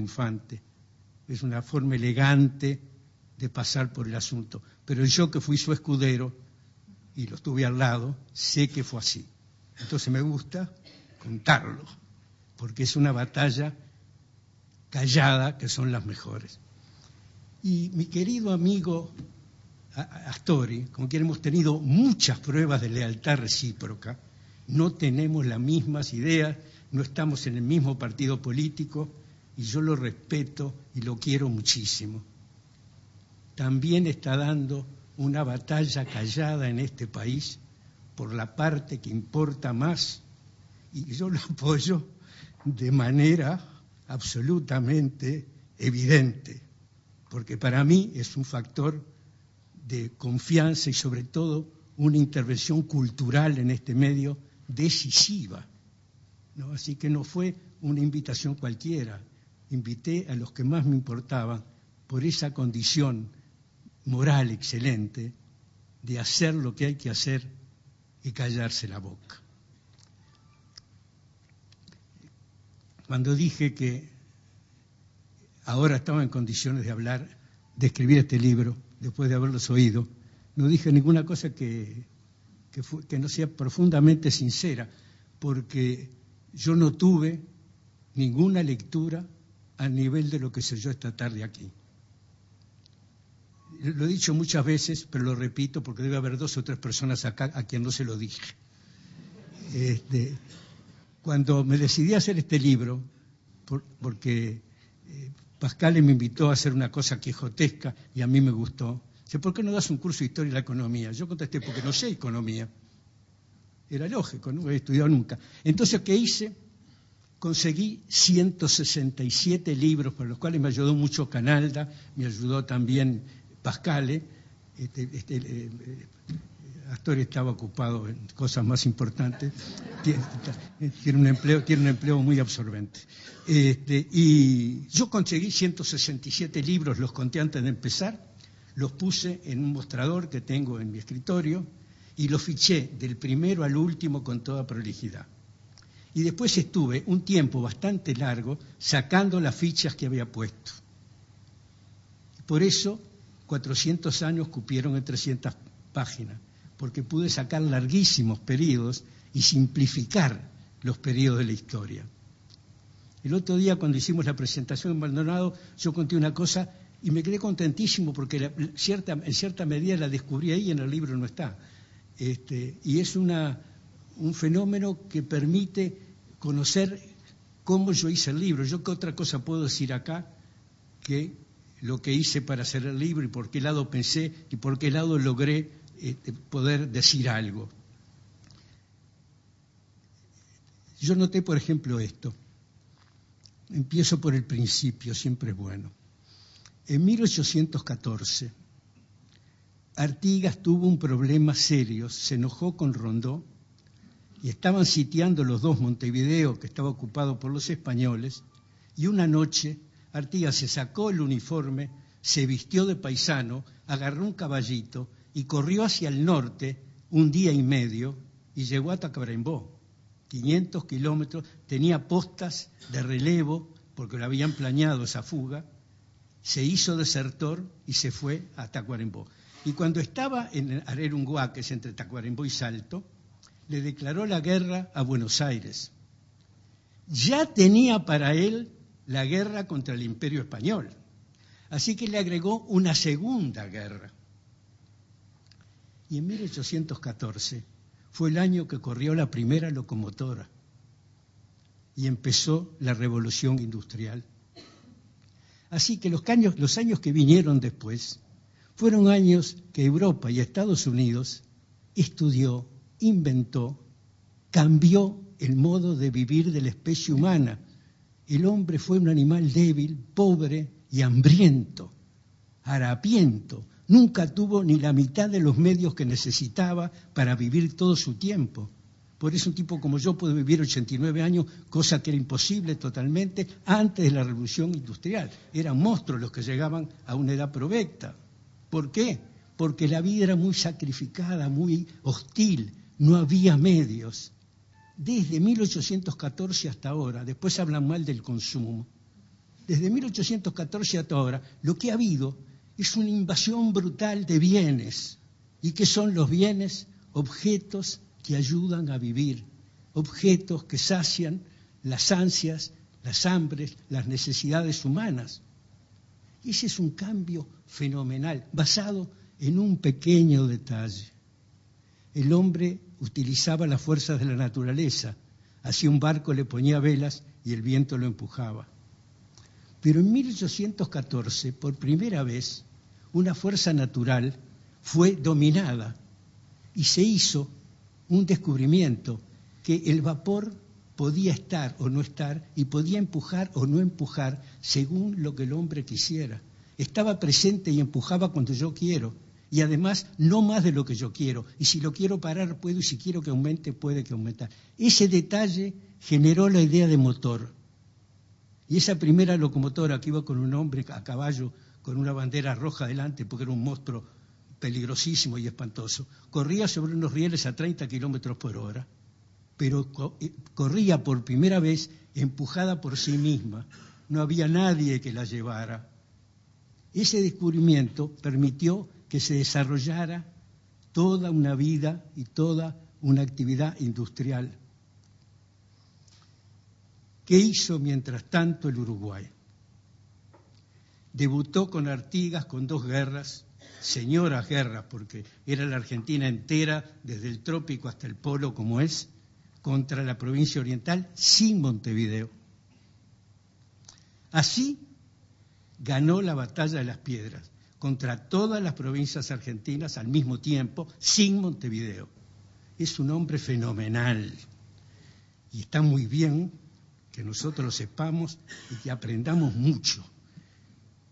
triunfante. Es una forma elegante de pasar por el asunto. Pero yo, que fui su escudero y lo estuve al lado, sé que fue así. Entonces me gusta contarlo, porque es una batalla callada que son las mejores. Y mi querido amigo Astori, con quien hemos tenido muchas pruebas de lealtad recíproca, no tenemos las mismas ideas, no estamos en el mismo partido político, y yo lo respeto y lo quiero muchísimo. También está dando una batalla callada en este país por la parte que importa más, y yo lo apoyo de manera absolutamente evidente, porque para mí es un factor de confianza y sobre todo una intervención cultural en este medio decisiva, ¿no? Así que no fue una invitación cualquiera, invité a los que más me importaban por esa condición moral excelente de hacer lo que hay que hacer y callarse la boca. Cuando dije que ahora estaba en condiciones de hablar, de escribir este libro, después de haberlos oído, no dije ninguna cosa que no sea profundamente sincera, porque yo no tuve ninguna lectura al nivel de lo que sé yo esta tarde aquí. Lo he dicho muchas veces, pero lo repito porque debe haber 2 o 3 personas acá a quien no se lo dije. Cuando me decidí a hacer este libro, porque Pascal me invitó a hacer una cosa quijotesca y a mí me gustó, dice, ¿por qué no das un curso de historia de la economía? Yo contesté, porque no sé economía. Era lógico, no he estudiado nunca. Entonces, ¿qué hice? Conseguí 167 libros, por los cuales me ayudó mucho Canalda, me ayudó también Pascal. Astori estaba ocupado en cosas más importantes, tiene un empleo muy absorbente. Y yo conseguí 167 libros, los conté antes de empezar, los puse en un mostrador que tengo en mi escritorio y los fiché del primero al último con toda prolijidad. Y después estuve un tiempo bastante largo sacando las fichas que había puesto. Por eso 400 años cupieron en 300 páginas, porque pude sacar larguísimos periodos y simplificar los periodos de la historia. El otro día, cuando hicimos la presentación en Maldonado, yo conté una cosa y me quedé contentísimo porque en cierta medida la descubrí ahí y en el libro no está. Y es un fenómeno que permite conocer cómo yo hice el libro. Yo qué otra cosa puedo decir acá que lo que hice para hacer el libro y por qué lado pensé y por qué lado logré poder decir algo. Yo noté, por ejemplo, esto. Empiezo por el principio, siempre es bueno. En 1814, Artigas tuvo un problema serio, se enojó con Rondó y estaban sitiando los dos Montevideo, que estaba ocupado por los españoles, y una noche Artigas se sacó el uniforme, se vistió de paisano, agarró un caballito y corrió hacia el norte 1 día y medio y llegó a Tacuarembó, 500 kilómetros, tenía postas de relevo porque lo habían planeado esa fuga, se hizo desertor y se fue a Tacuarembó. Y cuando estaba en Arerunguá, que es entre Tacuarembó y Salto, le declaró la guerra a Buenos Aires. Ya tenía para él la guerra contra el Imperio Español, así que le agregó una segunda guerra. Y en 1814 fue el año que corrió la primera locomotora y empezó la revolución industrial. Así que los años que vinieron después fueron años que Europa y Estados Unidos estudió, inventó, cambió el modo de vivir de la especie humana. El hombre fue un animal débil, pobre y hambriento, harapiento. Nunca tuvo ni la mitad de los medios que necesitaba para vivir todo su tiempo. Por eso un tipo como yo puede vivir 89 años, cosa que era imposible totalmente antes de la Revolución Industrial. Eran monstruos los que llegaban a una edad provecta. ¿Por qué? Porque la vida era muy sacrificada, muy hostil, no había medios. Desde 1814 hasta ahora, después hablan mal del consumo, Desde 1814 hasta ahora, lo que ha habido es una invasión brutal de bienes. ¿Y qué son los bienes? Objetos que ayudan a vivir, objetos que sacian las ansias, las hambres, las necesidades humanas. Y ese es un cambio fenomenal, basado en un pequeño detalle. El hombre utilizaba las fuerzas de la naturaleza, hacía un barco, le ponía velas y el viento lo empujaba. Pero en 1814, por primera vez, una fuerza natural fue dominada y se hizo un descubrimiento que el vapor podía estar o no estar y podía empujar o no empujar según lo que el hombre quisiera. Estaba presente y empujaba cuando yo quiero y además no más de lo que yo quiero. Y si lo quiero parar puedo y si quiero que aumente puede que aumente. Ese detalle generó la idea de motor. Y esa primera locomotora que iba con un hombre a caballo con una bandera roja delante porque era un monstruo peligrosísimo y espantoso, corría sobre unos rieles a 30 kilómetros por hora, pero corría por primera vez empujada por sí misma. No había nadie que la llevara. Ese descubrimiento permitió que se desarrollara toda una vida y toda una actividad industrial. ¿Qué hizo mientras tanto el Uruguay? Debutó con Artigas con 2 guerras, señoras guerras, porque era la Argentina entera, desde el trópico hasta el polo como es, contra la provincia oriental, sin Montevideo. Así ganó la batalla de las Piedras, contra todas las provincias argentinas al mismo tiempo, sin Montevideo. Es un hombre fenomenal y está muy bien que nosotros lo sepamos y que aprendamos mucho.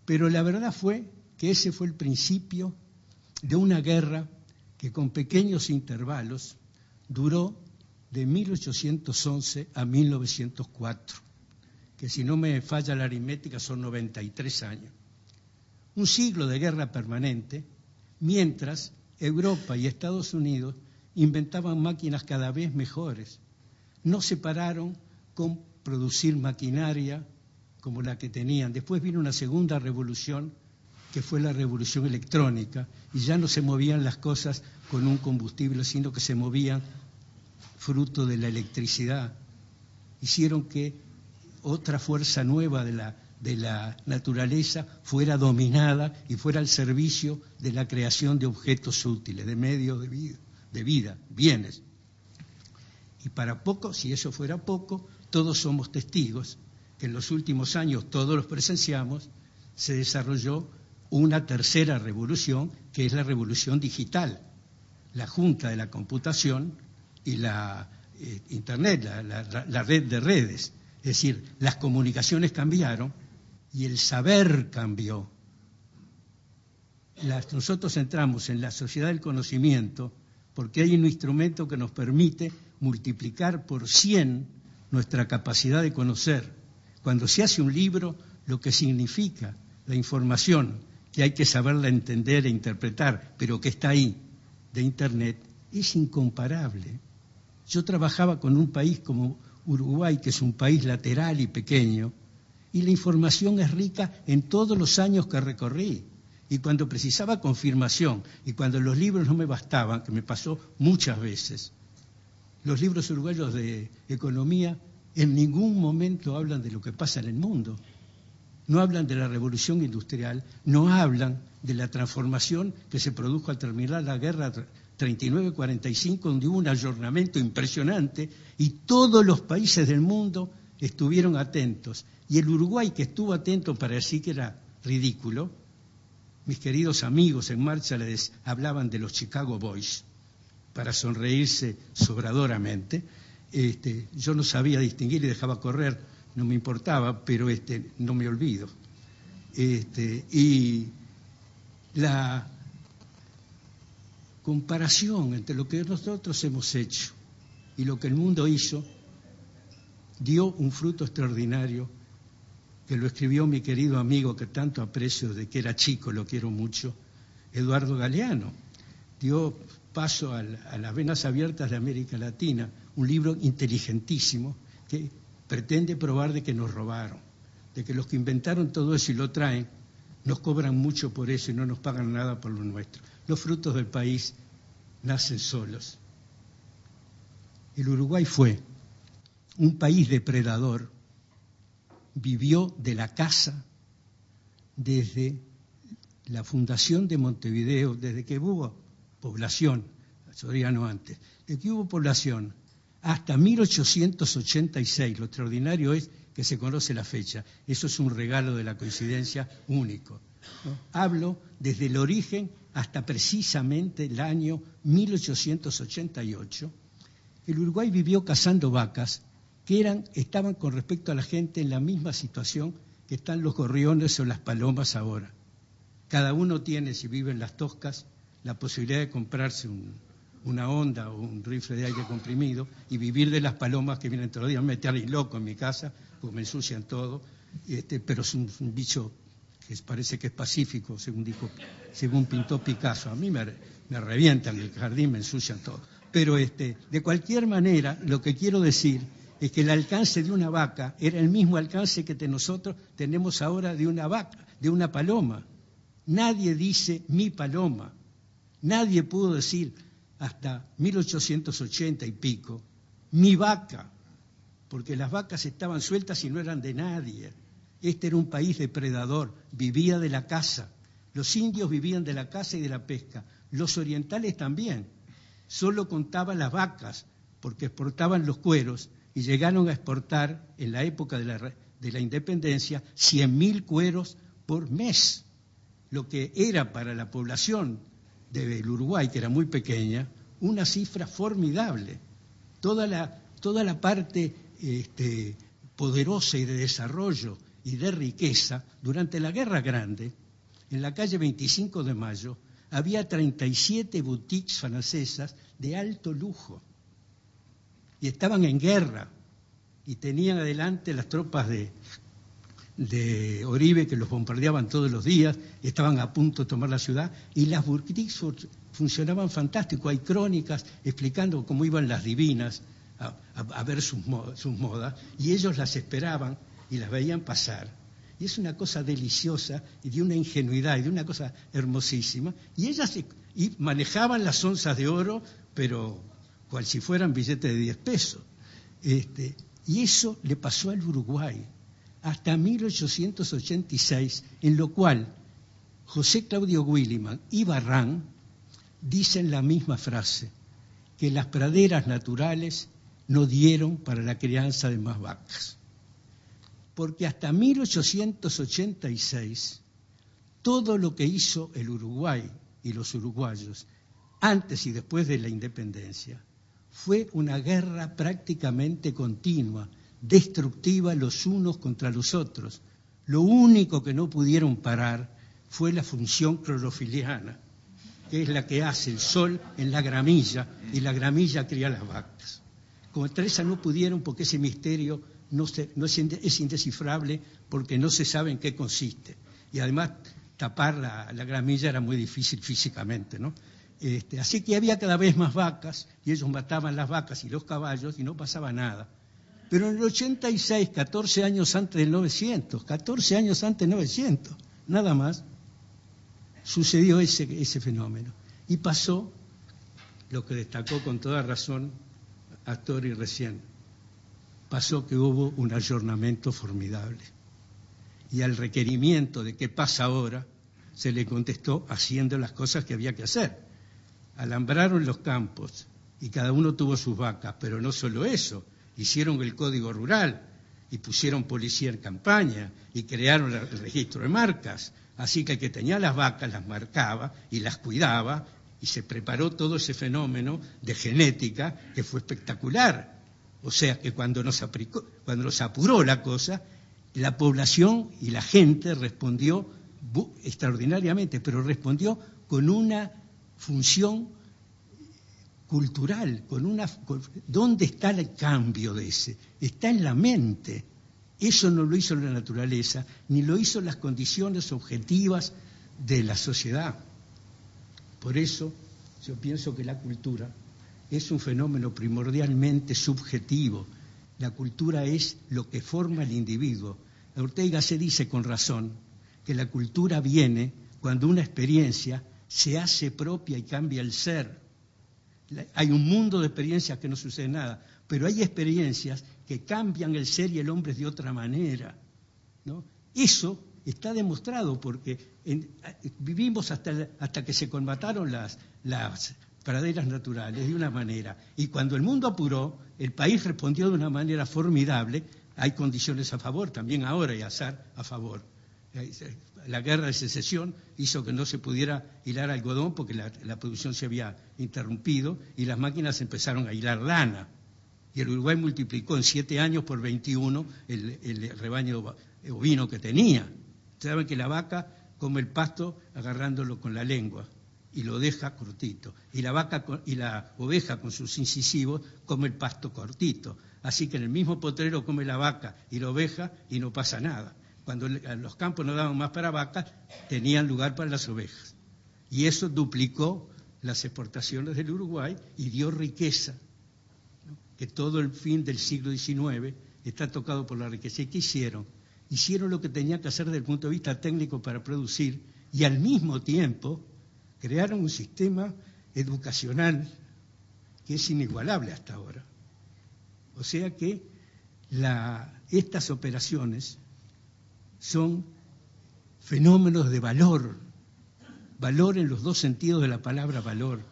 Pero la verdad fue que ese fue el principio de una guerra que con pequeños intervalos duró de 1811 a 1904, que si no me falla la aritmética son 93 años. Un siglo de guerra permanente, mientras Europa y Estados Unidos inventaban máquinas cada vez mejores. No se pararon con producir maquinaria como la que tenían. Después vino una segunda revolución, que fue la revolución electrónica, y ya no se movían las cosas con un combustible, sino que se movían fruto de la electricidad. Hicieron que otra fuerza nueva de la naturaleza fuera dominada y fuera al servicio de la creación de objetos útiles, de medios de vida, bienes. Y para poco, si eso fuera poco, todos somos testigos que en los últimos años, todos los presenciamos, se desarrolló una tercera revolución, que es la revolución digital, la junta de la computación y la Internet, la red de redes. Es decir, las comunicaciones cambiaron y el saber cambió. Nosotros entramos en la sociedad del conocimiento porque hay un instrumento que nos permite multiplicar por 100 nuestra capacidad de conocer. Cuando se hace un libro, lo que significa la información, que hay que saberla entender e interpretar, pero que está ahí, de Internet, es incomparable. Yo trabajaba con un país como Uruguay, que es un país lateral y pequeño, y la información es rica en todos los años que recorrí. Y cuando precisaba confirmación, y cuando los libros no me bastaban, que me pasó muchas veces, los libros uruguayos de economía en ningún momento hablan de lo que pasa en el mundo. No hablan de la revolución industrial, no hablan de la transformación que se produjo al terminar la guerra 39-45, donde hubo un ayornamiento impresionante y todos los países del mundo estuvieron atentos. Y el Uruguay, que estuvo atento para decir que era ridículo, mis queridos amigos en marcha les hablaban de los Chicago Boys, para sonreírse sobradoramente. Yo no sabía distinguir y dejaba correr, no me importaba, pero no me olvido. Y la comparación entre lo que nosotros hemos hecho y lo que el mundo hizo dio un fruto extraordinario, que lo escribió mi querido amigo que tanto aprecio, desde que era chico, lo quiero mucho, Eduardo Galeano. Dio paso a las venas abiertas de América Latina, un libro inteligentísimo que pretende probar de que nos robaron. de que los que inventaron todo eso y lo traen, nos cobran mucho por eso y no nos pagan nada por lo nuestro. Los frutos del país nacen solos. El Uruguay fue un país depredador, vivió de la caza desde la fundación de Montevideo, desde que hubo población, Soriano antes, desde que hubo población hasta 1886. Lo extraordinario es que se conoce la fecha. Eso es un regalo de la coincidencia único, ¿no? Hablo desde el origen hasta precisamente el año 1888. El Uruguay vivió cazando vacas que estaban con respecto a la gente en la misma situación que están los gorriones o las palomas ahora. Cada uno tiene, si vive en las Toscas, la posibilidad de comprarse una Honda o un rifle de aire comprimido y vivir de las palomas que vienen todos los días. Me metí loco en mi casa porque me ensucian todo, pero es un bicho que parece que es pacífico, según pintó Picasso. A mí me revientan el jardín, me ensucian todo. Pero de cualquier manera, lo que quiero decir es que el alcance de una vaca era el mismo alcance que nosotros tenemos ahora de una vaca, de una paloma. Nadie dice mi paloma. Nadie pudo decir hasta 1880 y pico mi vaca, porque las vacas estaban sueltas y no eran de nadie. Este era un país depredador, vivía de la caza. Los indios vivían de la caza y de la pesca. Los orientales también. Solo contaban las vacas, porque exportaban los cueros y llegaron a exportar, en la época de la independencia, 100.000 cueros por mes, lo que era para la población del Uruguay, que era muy pequeña, una cifra formidable. Toda la parte poderosa y de desarrollo y de riqueza, durante la Guerra Grande, en la calle 25 de Mayo, había 37 boutiques francesas de alto lujo. Y estaban en guerra, y tenían adelante las tropas de Oribe, que los bombardeaban todos los días, estaban a punto de tomar la ciudad, y las boutiques funcionaban fantástico. Hay crónicas explicando cómo iban las divinas a ver sus modas, y ellos las esperaban y las veían pasar. Y es una cosa deliciosa y de una ingenuidad y de una cosa hermosísima. Y ellas y manejaban las onzas de oro, pero cual si fueran billetes de 10 pesos. Y eso le pasó al Uruguay hasta 1886, en lo cual José Claudio Williman y Barrán dicen la misma frase, que las praderas naturales no dieron para la crianza de más vacas. Porque hasta 1886, todo lo que hizo el Uruguay y los uruguayos, antes y después de la independencia, fue una guerra prácticamente continua, destructiva los unos contra los otros. Lo único que no pudieron parar fue la función clorofiliana, que es la que hace el sol en la gramilla, y la gramilla cría las vacas. Contra esa no pudieron porque ese misterio es indescifrable, porque no se sabe en qué consiste. Y además tapar la gramilla era muy difícil físicamente, ¿no? Así que había cada vez más vacas, y ellos mataban las vacas y los caballos y no pasaba nada. Pero en el 86, 14 años antes del 900, nada más, sucedió ese fenómeno. Y pasó lo que destacó con toda razón Astori recién. Pasó que hubo un ayornamiento formidable. Y al requerimiento de qué pasa ahora, se le contestó haciendo las cosas que había que hacer. Alambraron los campos y cada uno tuvo sus vacas, pero no solo eso, hicieron el código rural y pusieron policía en campaña y crearon el registro de marcas. Así que el que tenía las vacas las marcaba y las cuidaba, y se preparó todo ese fenómeno de genética que fue espectacular. O sea que cuando nos apuró la cosa, la población y la gente respondió extraordinariamente, pero respondió con una función cultural, ¿dónde está el cambio de ese? Está en la mente. Eso no lo hizo la naturaleza, ni lo hizo las condiciones objetivas de la sociedad. Por eso yo pienso que la cultura es un fenómeno primordialmente subjetivo. La cultura es lo que forma el individuo. Ortega se dice con razón que la cultura viene cuando una experiencia se hace propia y cambia el ser. Hay un mundo de experiencias que no sucede nada, pero hay experiencias que cambian el ser y el hombre de otra manera, ¿no? Eso está demostrado porque vivimos hasta que se combataron las praderas naturales de una manera, y cuando el mundo apuró, el país respondió de una manera formidable. Hay condiciones a favor, también ahora hay azar a favor. La guerra de secesión hizo que no se pudiera hilar algodón porque la producción se había interrumpido y las máquinas empezaron a hilar lana. Y el Uruguay multiplicó en 7 años por 21 el rebaño ovino que tenía. Saben que la vaca come el pasto agarrándolo con la lengua y lo deja cortito. Y la oveja con sus incisivos come el pasto cortito. Así que en el mismo potrero come la vaca y la oveja y no pasa nada. Cuando los campos no daban más para vacas, tenían lugar para las ovejas. Y eso duplicó las exportaciones del Uruguay y dio riqueza, ¿no? Que todo el fin del siglo XIX está tocado por la riqueza. ¿Y qué hicieron? Hicieron lo que tenían que hacer desde el punto de vista técnico para producir y al mismo tiempo crearon un sistema educacional que es inigualable hasta ahora. O sea que estas operaciones son fenómenos de valor en los dos sentidos de la palabra valor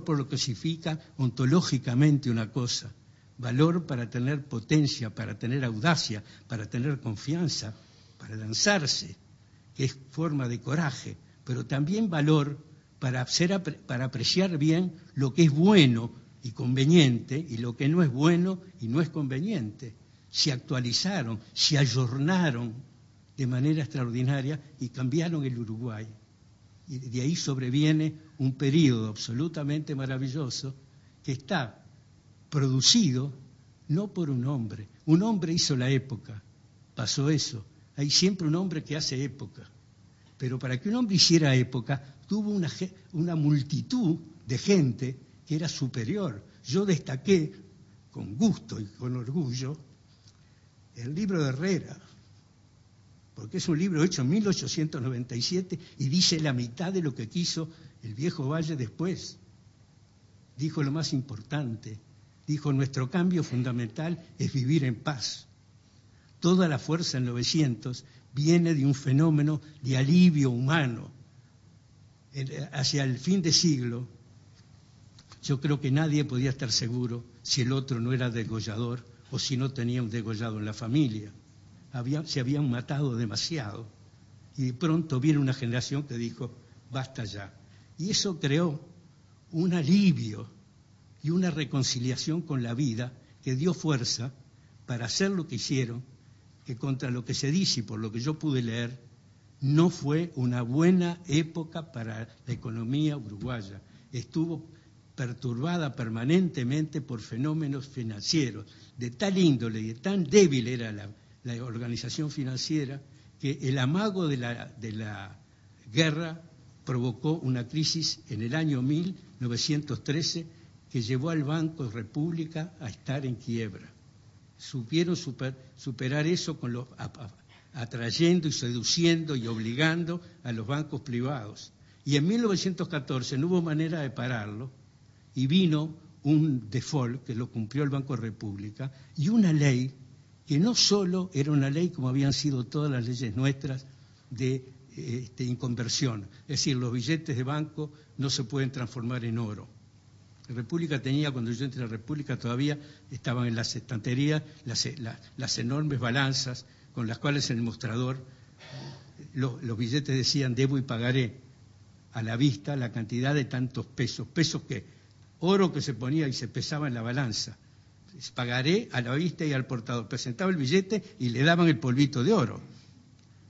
por lo que significa ontológicamente una cosa, valor para tener potencia, para tener audacia, para tener confianza, para lanzarse, que es forma de coraje, pero también valor para apreciar bien lo que es bueno y conveniente y lo que no es bueno y no es conveniente. Se actualizaron, se ayornaron de manera extraordinaria y cambiaron el Uruguay. Y de ahí sobreviene un periodo absolutamente maravilloso que está producido no por un hombre. Un hombre hizo la época, pasó eso. Hay siempre un hombre que hace época. Pero para que un hombre hiciera época, tuvo una multitud de gente que era superior. Yo destaqué, con gusto y con orgullo, el libro de Herrera, porque es un libro hecho en 1897 y dice la mitad de lo que quiso el Viejo Valle después. Dijo lo más importante, dijo: nuestro cambio fundamental es vivir en paz. Toda la fuerza en 900 viene de un fenómeno de alivio humano. Hacia el fin de siglo, yo creo que nadie podía estar seguro si el otro no era degollador o si no tenía un degollado en la familia. Se habían matado demasiado y de pronto viene una generación que dijo: basta ya. Y eso creó un alivio y una reconciliación con la vida que dio fuerza para hacer lo que hicieron, que contra lo que se dice y por lo que yo pude leer, no fue una buena época para la economía uruguaya. Estuvo perturbada permanentemente por fenómenos financieros de tal índole y de tan débil era la organización financiera, que el amago de la guerra provocó una crisis en el año 1913 que llevó al Banco República a estar en quiebra. Supieron superar eso atrayendo y seduciendo y obligando a los bancos privados. Y en 1914 no hubo manera de pararlo y vino un default que lo cumplió el Banco República y una ley que no solo era una ley como habían sido todas las leyes nuestras de inconversión, es decir, los billetes de banco no se pueden transformar en oro. La República tenía, cuando yo entré a la República, todavía estaban en las estanterías las enormes balanzas con las cuales en el mostrador los billetes decían: debo y pagaré a la vista la cantidad de tantos pesos que oro que se ponía y se pesaba en la balanza. Pagaré a la vista y al portador. Presentaba el billete y le daban el polvito de oro.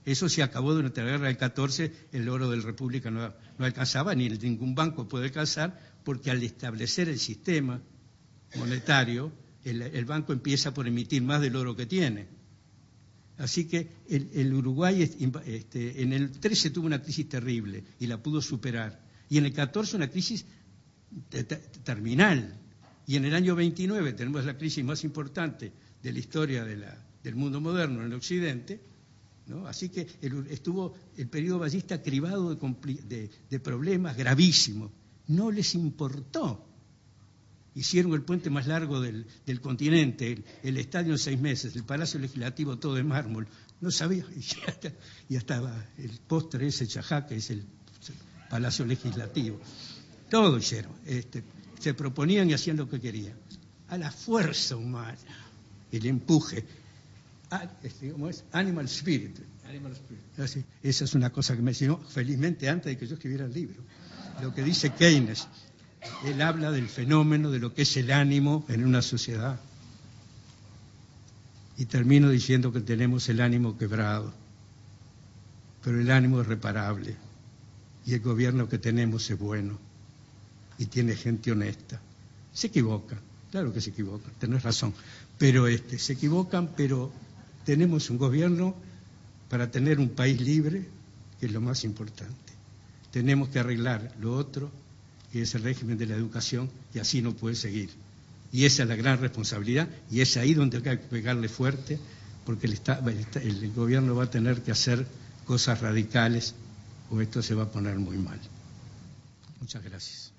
Eso se acabó durante la guerra del 14, el oro de la República no alcanzaba, ni ningún banco puede alcanzar, porque al establecer el sistema monetario, el banco empieza por emitir más del oro que tiene. Así que el Uruguay en el 13 tuvo una crisis terrible y la pudo superar. Y en el 14 una crisis terminal. Y en el año 29 tenemos la crisis más importante de la historia del mundo moderno en el Occidente, ¿no? Así que estuvo el periodo ballista cribado de problemas gravísimos. No les importó. Hicieron el puente más largo del continente, el estadio en 6 meses, el Palacio Legislativo todo de mármol. No sabía, y hasta el postre ese Chajá, que es el Palacio Legislativo. Todo hicieron. Se proponían y hacían lo que querían. A la fuerza humana, el empuje. ¿Cómo es? Animal Spirit. Animal Spirit. Así, esa es una cosa que me enseñó felizmente antes de que yo escribiera el libro. Lo que dice Keynes. Él habla del fenómeno de lo que es el ánimo en una sociedad. Y termino diciendo que tenemos el ánimo quebrado, pero el ánimo es reparable. Y el gobierno que tenemos es bueno y tiene gente honesta. Se equivocan, claro que se equivocan, tenés razón, pero se equivocan, pero tenemos un gobierno para tener un país libre, que es lo más importante. Tenemos que arreglar lo otro, que es el régimen de la educación, y así no puede seguir. Y esa es la gran responsabilidad, y es ahí donde hay que pegarle fuerte, porque el gobierno va a tener que hacer cosas radicales, o esto se va a poner muy mal. Muchas gracias.